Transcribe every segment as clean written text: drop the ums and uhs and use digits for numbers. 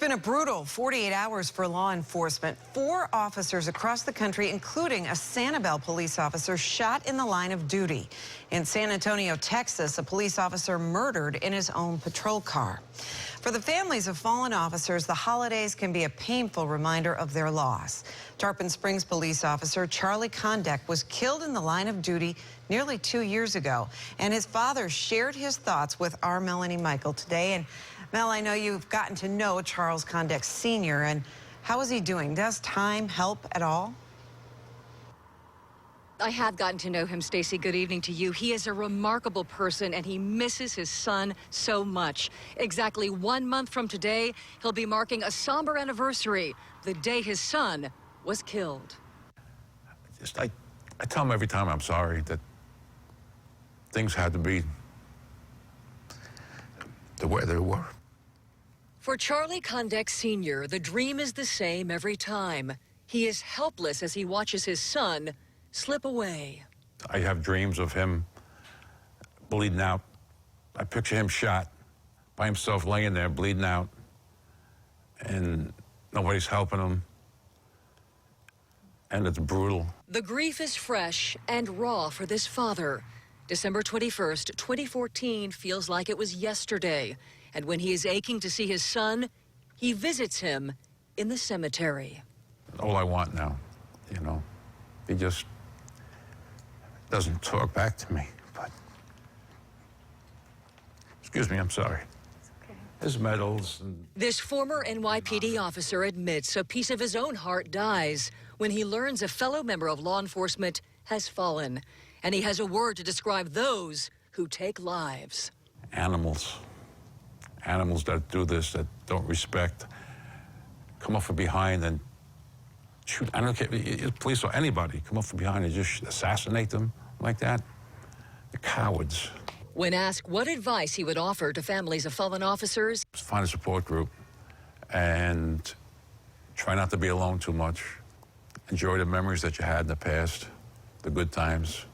been a brutal 48 hours for law enforcement. 4 officers across the country, including a Sanibel police officer, shot in the line of duty. In San Antonio, Texas, a police officer murdered in his own patrol car. For the families of fallen officers, the holidays can be a painful reminder of their loss. Tarpon Springs police officer Charlie Kondek was killed in the line of duty nearly 2 years ago, and his father shared his thoughts with our Melanie Michael today. And Mel, I know you've gotten to know Charles Kondek Sr., and how is he doing? Does time help at all? I have gotten to know him, Stacy. Good evening to you. He is a remarkable person, and he misses his son so much. Exactly 1 month from today, he'll be marking a somber anniversary, the day his son was killed. I tell him every time I'm sorry that things had to be the way they were. For Charlie Kondek Sr., the dream is the same every time. He is helpless as he watches his son slip away. I have dreams of him bleeding out. I picture him shot by himself, laying there bleeding out, and nobody's helping him, and it's brutal. The grief is fresh and raw for this father. December 21st, 2014 feels like it was yesterday. And when he is aching to see his son, he visits him in the cemetery. All I want now, you know, he just doesn't talk back to me, but, excuse me, I'm sorry. It's okay. His medals and... This former NYPD officer admits a piece of his own heart dies when he learns a fellow member of law enforcement has fallen. And he has a word to describe those who take lives. Animals that do this, that don't respect, come up from behind and shoot. I don't care, police or anybody, come up from behind and just assassinate them like that. They're cowards. When asked what advice he would offer to families of fallen officers, Find a support group and try not to be alone too much. Enjoy the memories that you had in the past, the good times.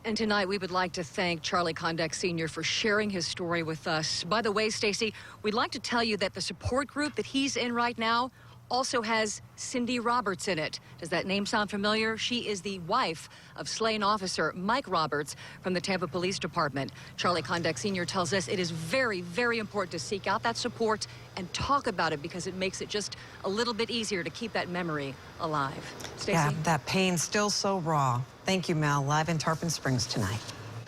And tonight, we would like to thank Charlie Kondek Sr. for sharing his story with us. By the way, Stacy, we'd like to tell you that the support group that he's in right now also has Cindy Roberts in it. Does that name sound familiar? She is the wife of slain officer Mike Roberts from the Tampa Police Department. Charlie Kondek Sr. tells us it is very, very important to seek out that support and talk about it because it makes it just a little bit easier to keep that memory alive. Stacey? Yeah, that pain's still so raw. Thank you, Mel. Live in Tarpon Springs tonight.